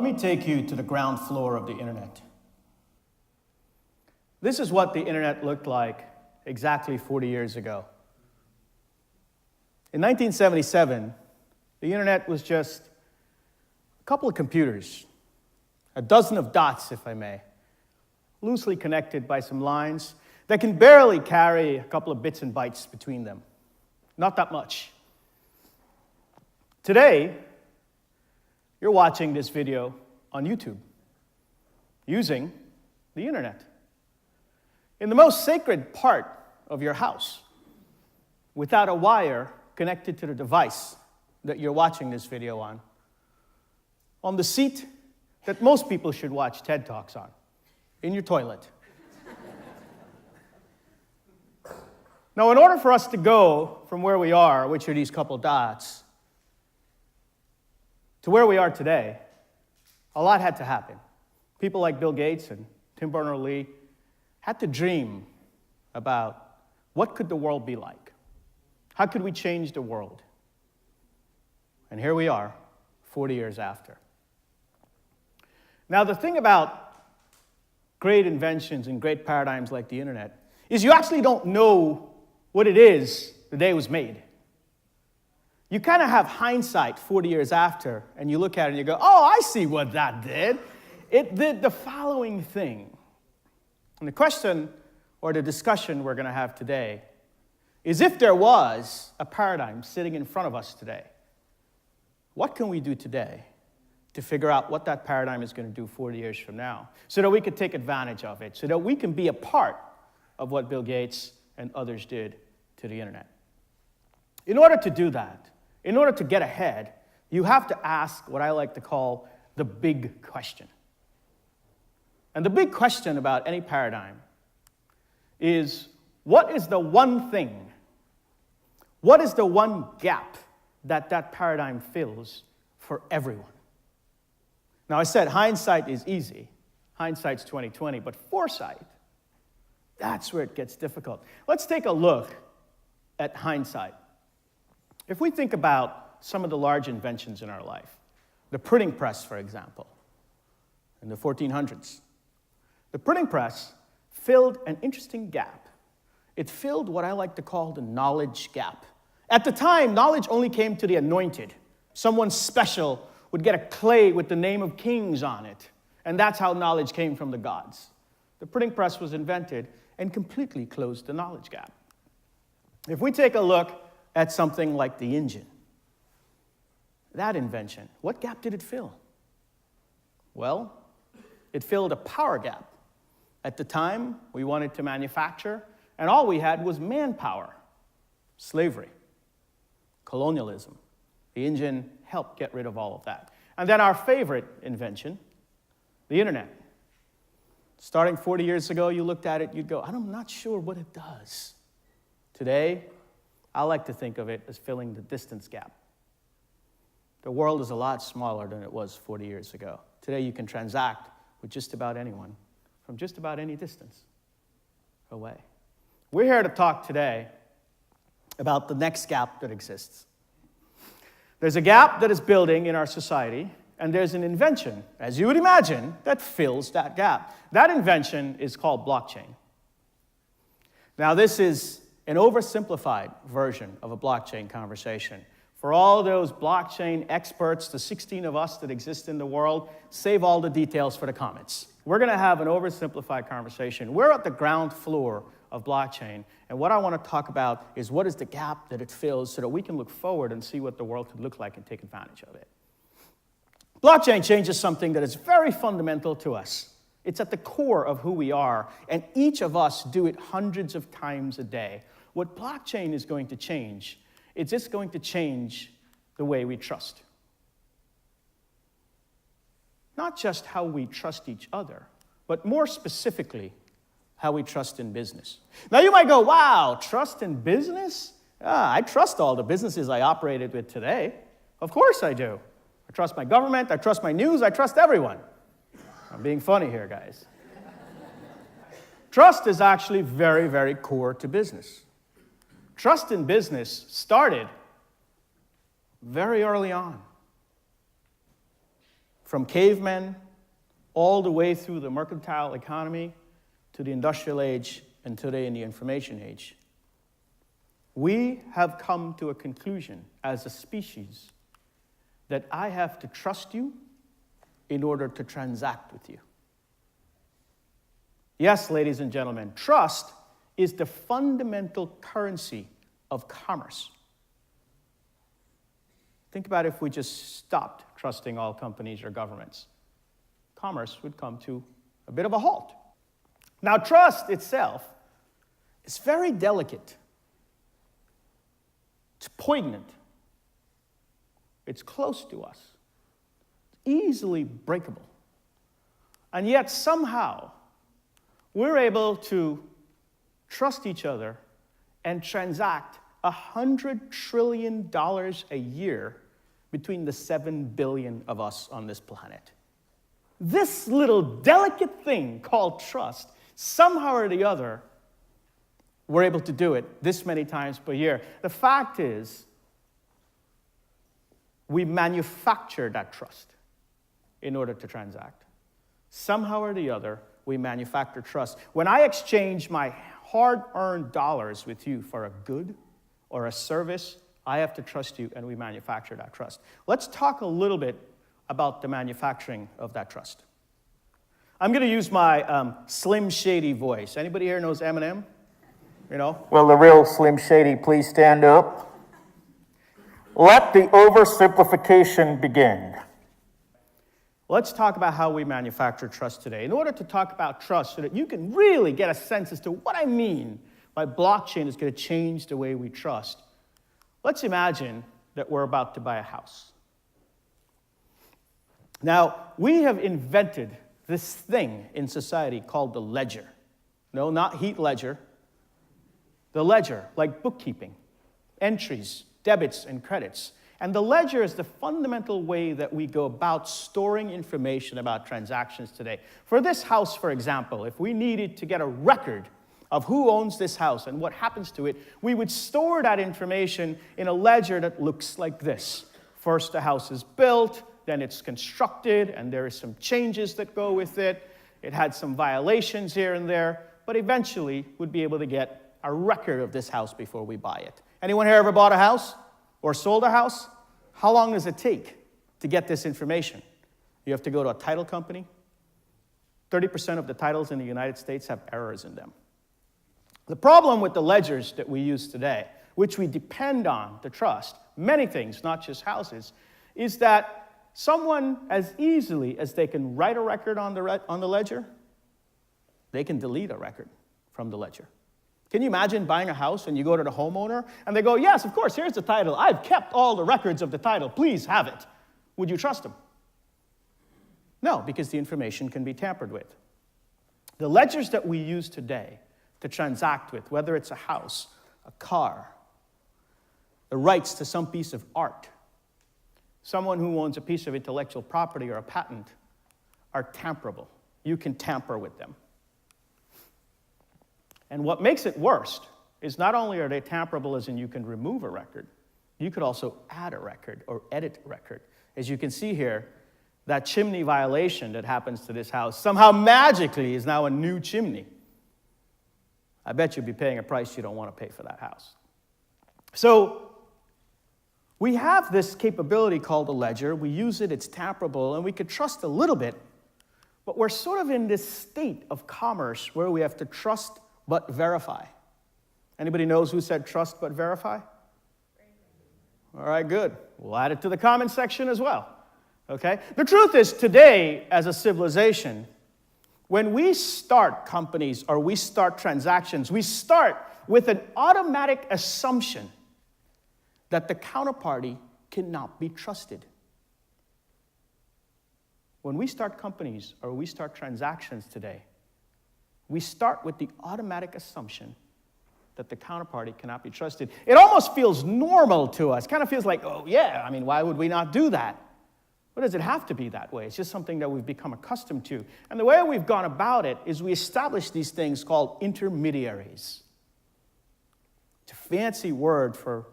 Let me take you to the ground floor of the internet. This is what the internet looked like exactly 40 years ago. In 1977, the internet was just a couple of computers, a dozen of dots, if I may, loosely connected by some lines that can barely carry a couple of bits and bytes between them. Not that much. Today, you're watching this video on YouTube using the internet. In the most sacred part of your house, without a wire connected to the device that you're watching this video on the seat that most people should watch TED Talks on, in your toilet. Now, in order for us to go from where we are, which are these couple dots, to where we are today, a lot had to happen. People like Bill Gates and Tim Berners-Lee had to dream about what could the world be like? How could we change the world? And here we are, 40 years after. Now, the thing about great inventions and great paradigms like the internet is you actually don't know what it is the day it was made. You kind of have hindsight 40 years after, and you look at it and you go, oh, I see what that did. It did the following thing. And the question or the discussion we're going to have today is, if there was a paradigm sitting in front of us today, what can we do today to figure out what that paradigm is going to do 40 years from now, so that we could take advantage of it, so that we can be a part of what Bill Gates and others did to the internet? In order to do that, in order to get ahead, you have to ask what I like to call the big question. And the big question about any paradigm is, what is the one thing, what is the one gap that paradigm fills for everyone? Now, I said hindsight is easy. Hindsight's 20/20, but foresight, that's where it gets difficult. Let's take a look at hindsight. If we think about some of the large inventions in our life, the printing press, for example, in the 1400s, the printing press filled an interesting gap. It filled what I like to call the knowledge gap. At the time, knowledge only came to the anointed. Someone special would get a clay with the name of kings on it, and that's how knowledge came from the gods. The printing press was invented and completely closed the knowledge gap. If we take a look at something like the engine, that invention, what gap did it fill? Well, it filled a power gap. At the time, we wanted to manufacture, and all we had was manpower. Slavery, colonialism. The engine helped get rid of all of that. And then our favorite invention, the internet. Starting 40 years ago, you looked at it, you'd go, I'm not sure what it does. Today, I like to think of it as filling the distance gap. The world is a lot smaller than it was 40 years ago. Today, you can transact with just about anyone from just about any distance away. We're here to talk today about the next gap that exists. There's a gap that is building in our society, and there's an invention, as you would imagine, that fills that gap. That invention is called blockchain. Now, this is an oversimplified version of a blockchain conversation. For all those blockchain experts, the 16 of us that exist in the world, save all the details for the comments. We're going to have an oversimplified conversation. We're at the ground floor of blockchain, and what I want to talk about is what is the gap that it fills so that we can look forward and see what the world could look like and take advantage of it. Blockchain changes something that is very fundamental to us. It's at the core of who we are, and each of us do it hundreds of times a day. What blockchain is going to change, it's just going to change the way we trust. Not just how we trust each other, but more specifically, how we trust in business. Now you might go, wow, trust in business? I trust all the businesses I operated with today. Of course I do. I trust my government, I trust my news, I trust everyone. I'm being funny here, guys. Trust is actually very, very core to business. Trust in business started very early on. from cavemen all the way through the mercantile economy to the industrial age and today in the information age. We have come to a conclusion as a species that I have to trust you in order to transact with you. Yes, ladies and gentlemen, trust is the fundamental currency of commerce. Think about if we just stopped trusting all companies or governments. Commerce would come to a bit of a halt. Now, trust itself is very delicate. It's poignant. It's close to us. It's easily breakable. And yet, somehow, we're able to trust each other and transact $100 trillion a year between the 7 billion of us on this planet. This little delicate thing called trust, somehow or the other, we're able to do it this many times per year. The fact is, we manufacture that trust in order to transact. Somehow or the other, we manufacture trust. When I exchange my hard-earned dollars with you for a good or a service, I have to trust you, and we manufacture that trust. Let's talk a little bit about the manufacturing of that trust. I'm going to use my Slim Shady voice. Anybody here knows Eminem? You know? Will the real Slim Shady please stand up? Let the oversimplification begin. Let's talk about how we manufacture trust today. In order to talk about trust so that you can really get a sense as to what I mean by blockchain is going to change the way we trust, let's imagine that we're about to buy a house. Now, we have invented this thing in society called the ledger. No, not Heath Ledger. The ledger, like bookkeeping, entries, debits, and credits. And the ledger is the fundamental way that we go about storing information about transactions today. For this house, for example, if we needed to get a record of who owns this house and what happens to it, we would store that information in a ledger that looks like this. First, the house is built, then it's constructed, and there are some changes that go with it. It had some violations here and there, but eventually we'd be able to get a record of this house before we buy it. Anyone here ever bought a house or sold a house? How long does it take to get this information? You have to go to a title company. 30% of the titles in the United States have errors in them. The problem with the ledgers that we use today, which we depend on to trust, many things, not just houses, is that someone, as easily as they can write a record on the ledger, they can delete a record from the ledger. Can you imagine buying a house and you go to the homeowner and they go, yes, of course, here's the title. I've kept all the records of the title. Please have it. Would you trust them? No, because the information can be tampered with. The ledgers that we use today to transact with, whether it's a house, a car, the rights to some piece of art, someone who owns a piece of intellectual property or a patent, are tamperable. You can tamper with them. And what makes it worse is not only are they tamperable as in you can remove a record, you could also add a record or edit a record. As you can see here, that chimney violation that happens to this house somehow magically is now a new chimney. I bet you'll be paying a price you don't want to pay for that house. So we have this capability called a ledger. We use it, it's tamperable, and we could trust a little bit, but we're sort of in this state of commerce where we have to trust but verify. Anybody knows who said trust but verify? All right, good. We'll add it to the comment section as well. Okay? The truth is, today, as a civilization, when we start companies or we start transactions, we start with an automatic assumption that the counterparty cannot be trusted. When we start companies or we start transactions today, we start with the automatic assumption that the counterparty cannot be trusted. It almost feels normal to us. Kind of feels like, oh yeah, I mean, why would we not do that? What does it have to be that way? It's just something that we've become accustomed to. And the way we've gone about it is we establish these things called intermediaries. It's a fancy word for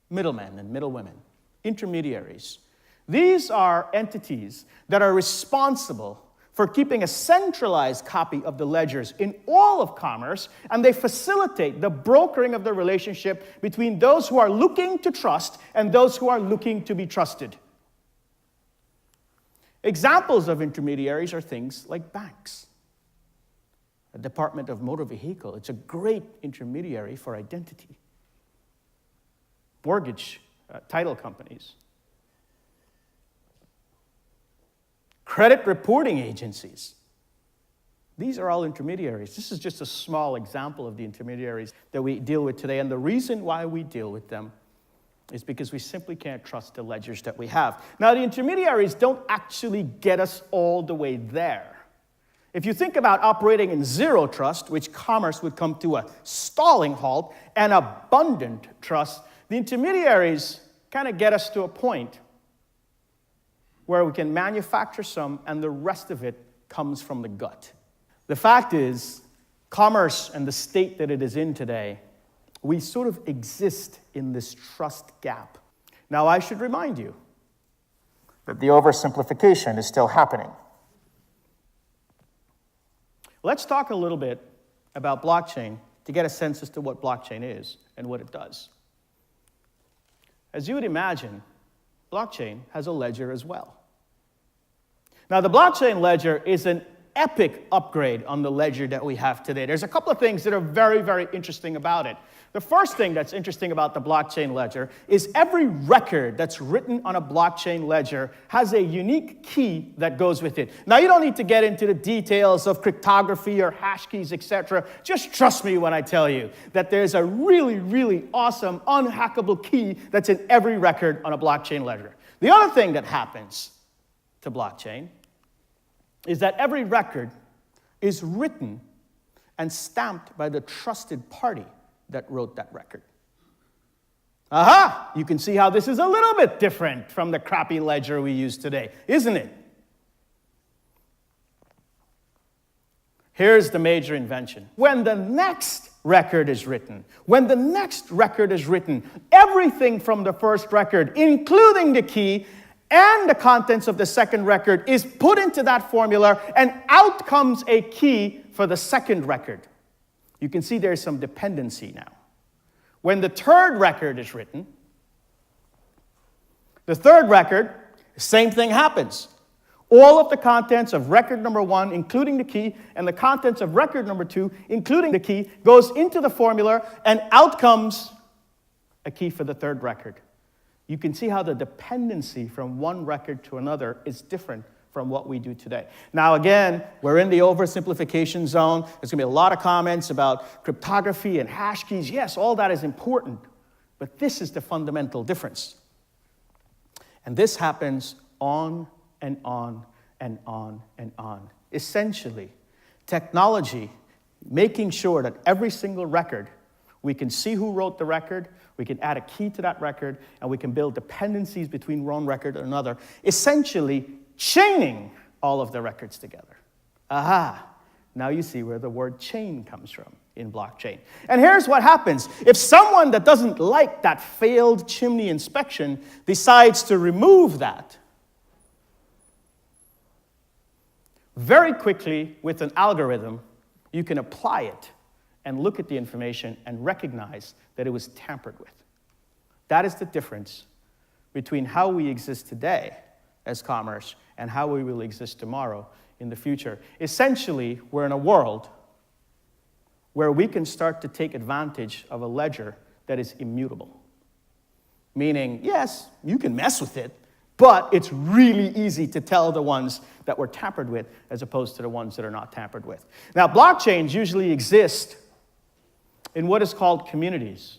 middlemen and middlewomen. Intermediaries. These are entities that are responsible for keeping a centralized copy of the ledgers in all of commerce, and they facilitate the brokering of the relationship between those who are looking to trust and those who are looking to be trusted. Examples of intermediaries are things like banks. The Department of Motor Vehicle, it's a great intermediary for identity. Mortgage, title companies. Credit reporting agencies. These are all intermediaries. This is just a small example of the intermediaries that we deal with today. And the reason why we deal with them is because we simply can't trust the ledgers that we have. Now, the intermediaries don't actually get us all the way there. If you think about operating in zero trust, which commerce would come to a stalling halt, and abundant trust, the intermediaries kind of get us to a point where we can manufacture some and the rest of it comes from the gut. The fact is, commerce and the state that it is in today, we sort of exist in this trust gap. Now, I should remind you that the oversimplification is still happening. Let's talk a little bit about blockchain to get a sense as to what blockchain is and what it does. As you would imagine, blockchain has a ledger as well. Now, the blockchain ledger is an epic upgrade on the ledger that we have today. There's a couple of things that are very, very interesting about it. The first thing that's interesting about the blockchain ledger is every record that's written on a blockchain ledger has a unique key that goes with it. Now, you don't need to get into the details of cryptography or hash keys, etc. Just trust me when I tell you that there's a really, really awesome, unhackable key that's in every record on a blockchain ledger. The other thing that happens to blockchain is that every record is written and stamped by the trusted party that wrote that record. Aha! You can see how this is a little bit different from the crappy ledger we use today, isn't it? Here's the major invention. When the next record is written, everything from the first record, including the key, and the contents of the second record is put into that formula, and out comes a key for the second record. You can see there's some dependency now. When the third record is written, the third record, the same thing happens. All of the contents of record number 1, including the key, and the contents of record number 2, including the key, goes into the formula, and out comes a key for the third record. You can see how the dependency from one record to another is different from what we do today. Now, again, we're in the oversimplification zone. There's going to be a lot of comments about cryptography and hash keys. Yes, all that is important, but this is the fundamental difference. And this happens on and on and on and on. Essentially, technology making sure that every single record, we can see who wrote the record, we can add a key to that record, and we can build dependencies between one record and another, essentially chaining all of the records together. Aha! Now you see where the word chain comes from in blockchain. And here's what happens. If someone that doesn't like that failed chimney inspection decides to remove that, very quickly with an algorithm, you can apply it and look at the information and recognize that it was tampered with. That is the difference between how we exist today as commerce and how we will exist tomorrow in the future. Essentially, we're in a world where we can start to take advantage of a ledger that is immutable. Meaning, yes, you can mess with it, but it's really easy to tell the ones that were tampered with as opposed to the ones that are not tampered with. Now, blockchains usually exist in what is called communities.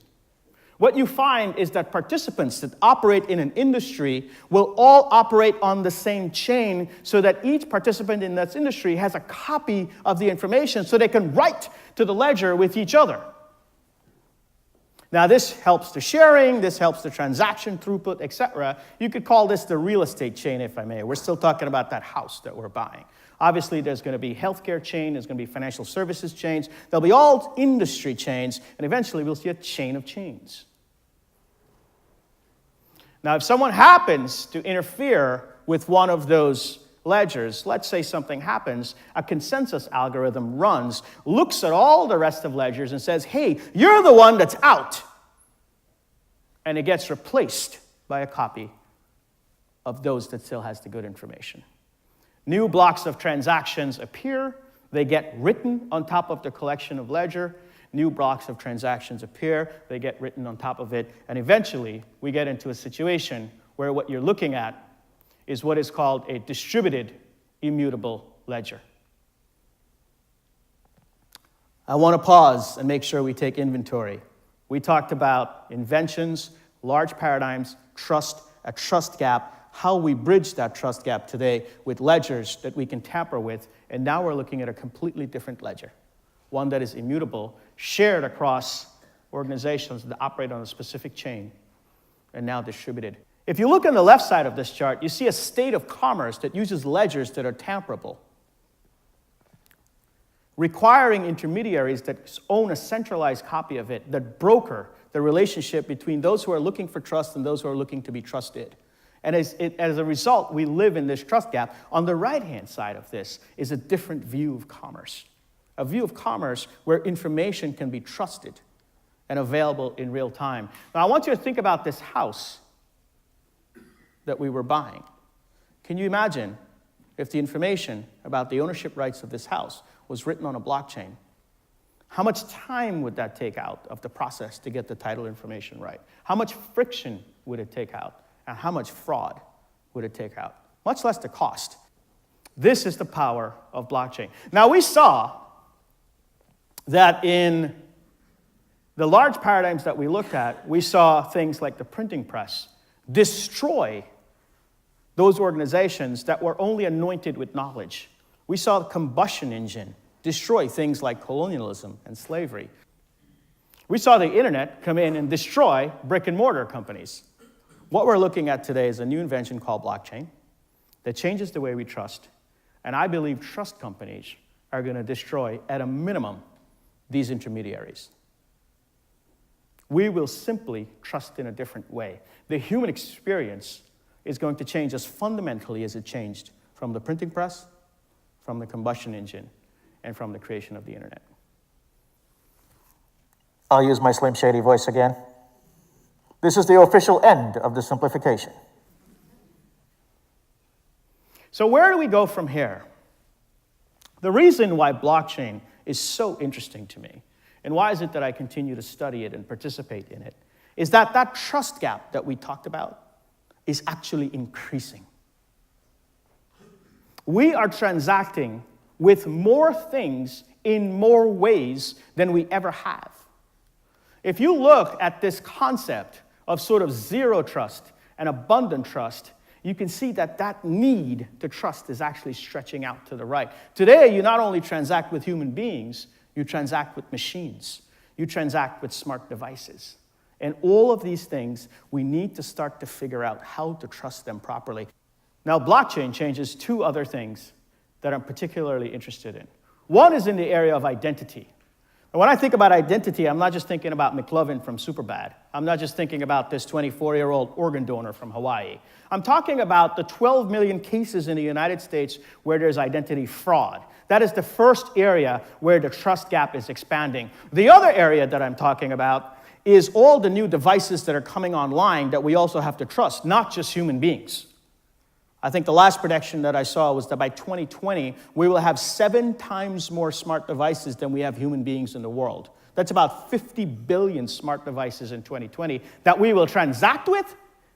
What you find is that participants that operate in an industry will all operate on the same chain so that each participant in that industry has a copy of the information so they can write to the ledger with each other. Now, this helps the sharing, this helps the transaction throughput, etc. You could call this the real estate chain, if I may. We're still talking about that house that we're buying. Obviously, there's going to be healthcare chain, there's going to be financial services chains, there'll be all industry chains, and eventually we'll see a chain of chains. Now, if someone happens to interfere with one of those ledgers, let's say something happens, a consensus algorithm runs, looks at all the rest of ledgers and says, hey, you're the one that's out. And it gets replaced by a copy of those that still has the good information. New blocks of transactions appear. They get written on top of the collection of ledger. New blocks of transactions appear. They get written on top of it. And eventually, we get into a situation where what you're looking at is what is called a distributed immutable ledger. I want to pause and make sure we take inventory. We talked about inventions, large paradigms, trust, a trust gap, how we bridge that trust gap today with ledgers that we can tamper with, and now we're looking at a completely different ledger, one that is immutable, shared across organizations that operate on a specific chain, and now distributed. If you look on the left side of this chart, you see a state of commerce that uses ledgers that are tamperable, requiring intermediaries that own a centralized copy of it, that broker the relationship between those who are looking for trust and those who are looking to be trusted. And as a result, we live in this trust gap. On the right-hand side of this is a different view of commerce, a view of commerce where information can be trusted and available in real time. Now, I want you to think about this house that we were buying. Can you imagine if the information about the ownership rights of this house was written on a blockchain? How much time would that take out of the process to get the title information right? How much friction would it take out? And how much fraud would it take out? Much less the cost. This is the power of blockchain. Now, we saw that in the large paradigms that we looked at, we saw things like the printing press destroy those organizations that were only anointed with knowledge. We saw the combustion engine destroy things like colonialism and slavery. We saw the internet come in and destroy brick and mortar companies. What we're looking at today is a new invention called blockchain that changes the way we trust. And I believe trust companies are going to destroy, at a minimum, these intermediaries. We will simply trust in a different way. The human experience is going to change as fundamentally as it changed from the printing press, from the combustion engine, and from the creation of the internet. I'll use my Slim Shady voice again. This is the official end of the simplification. So where do we go from here? The reason why blockchain is so interesting to me, and why is it that I continue to study it and participate in it, is that that trust gap that we talked about is actually increasing. We are transacting with more things in more ways than we ever have. If you look at this concept of sort of zero trust and abundant trust, you can see that that need to trust is actually stretching out to the right. Today, you not only transact with human beings, you transact with machines. You transact with smart devices. And all of these things, we need to start to figure out how to trust them properly. Now, blockchain changes two other things that I'm particularly interested in. One is in the area of identity. And when I think about identity, I'm not just thinking about McLovin from Superbad. I'm not just thinking about this 24-year-old organ donor from Hawaii. I'm talking about the 12 million cases in the United States where there's identity fraud. That is the first area where the trust gap is expanding. The other area that I'm talking about is all the new devices that are coming online that we also have to trust, not just human beings. I think the last prediction that I saw was that by 2020, we will have 7 times more smart devices than we have human beings in the world. That's about 50 billion smart devices in 2020 that we will transact with,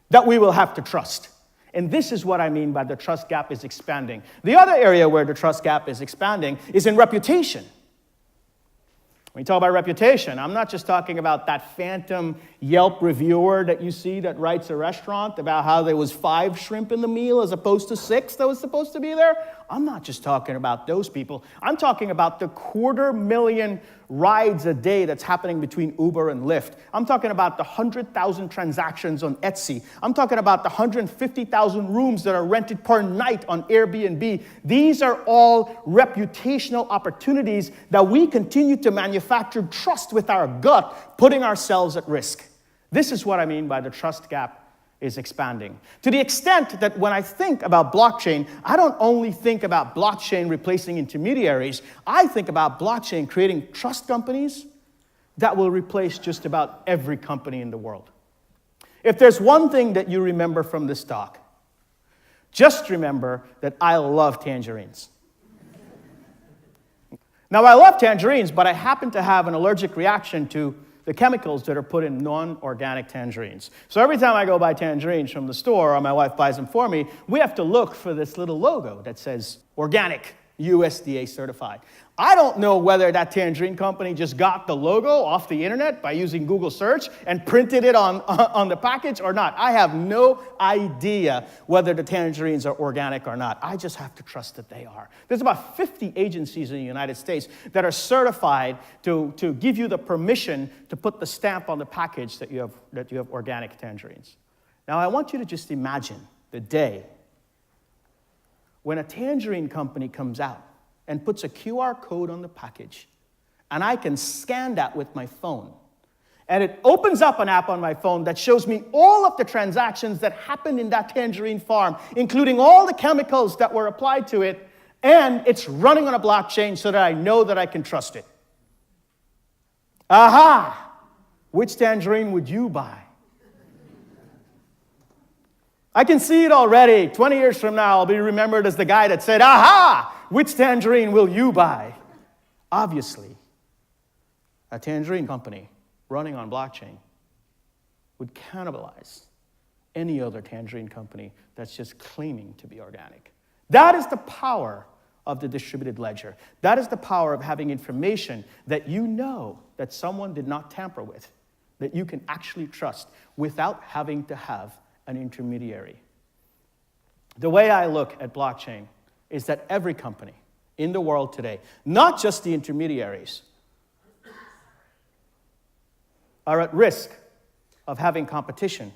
that we will have to trust. And this is what I mean by the trust gap is expanding. The other area where the trust gap is expanding is in reputation. When you talk about reputation, I'm not just talking about that phantom Yelp reviewer that you see that writes a restaurant about how there was 5 shrimp in the meal as opposed to 6 that was supposed to be there. I'm not just talking about those people. I'm talking about the 250,000 rides a day that's happening between Uber and Lyft. I'm talking about the 100,000 transactions on Etsy. I'm talking about the 150,000 rooms that are rented per night on Airbnb. These are all reputational opportunities that we continue to manufacture trust with our gut, putting ourselves at risk. This is what I mean by the trust gap is expanding. To the extent that when I think about blockchain, I don't only think about blockchain replacing intermediaries, I think about blockchain creating trust companies that will replace just about every company in the world. If there's one thing that you remember from this talk, just remember that I love tangerines. Now, I love tangerines, but I happen to have an allergic reaction to the chemicals that are put in non-organic tangerines. So every time I go buy tangerines from the store, or my wife buys them for me, we have to look for this little logo that says organic, USDA certified. I don't know whether that tangerine company just got the logo off the internet by using Google search and printed it on the package or not. I have no idea whether the tangerines are organic or not. I just have to trust that they are. There's about 50 agencies in the United States that are certified to give you the permission to put the stamp on the package that you have organic tangerines. Now, I want you to just imagine the day when a tangerine company comes out and puts a QR code on the package, and I can scan that with my phone, and it opens up an app on my phone that shows me all of the transactions that happened in that tangerine farm, including all the chemicals that were applied to it, and it's running on a blockchain so that I know that I can trust it. Aha! Which tangerine would you buy? I can see it already. 20 years from now, I'll be remembered as the guy that said, aha! Which tangerine will you buy? Obviously, a tangerine company running on blockchain would cannibalize any other tangerine company that's just claiming to be organic. That is the power of the distributed ledger. That is the power of having information that you know that someone did not tamper with, that you can actually trust without having to have an intermediary. The way I look at blockchain is that every company in the world today, not just the intermediaries, are at risk of having competition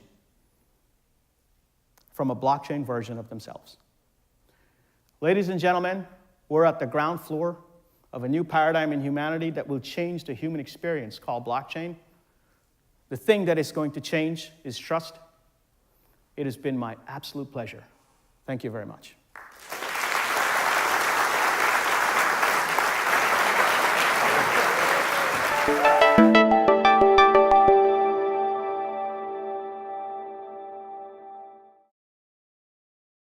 from a blockchain version of themselves. Ladies and gentlemen, we're at the ground floor of a new paradigm in humanity that will change the human experience called blockchain. The thing that is going to change is trust. It has been my absolute pleasure. Thank you very much.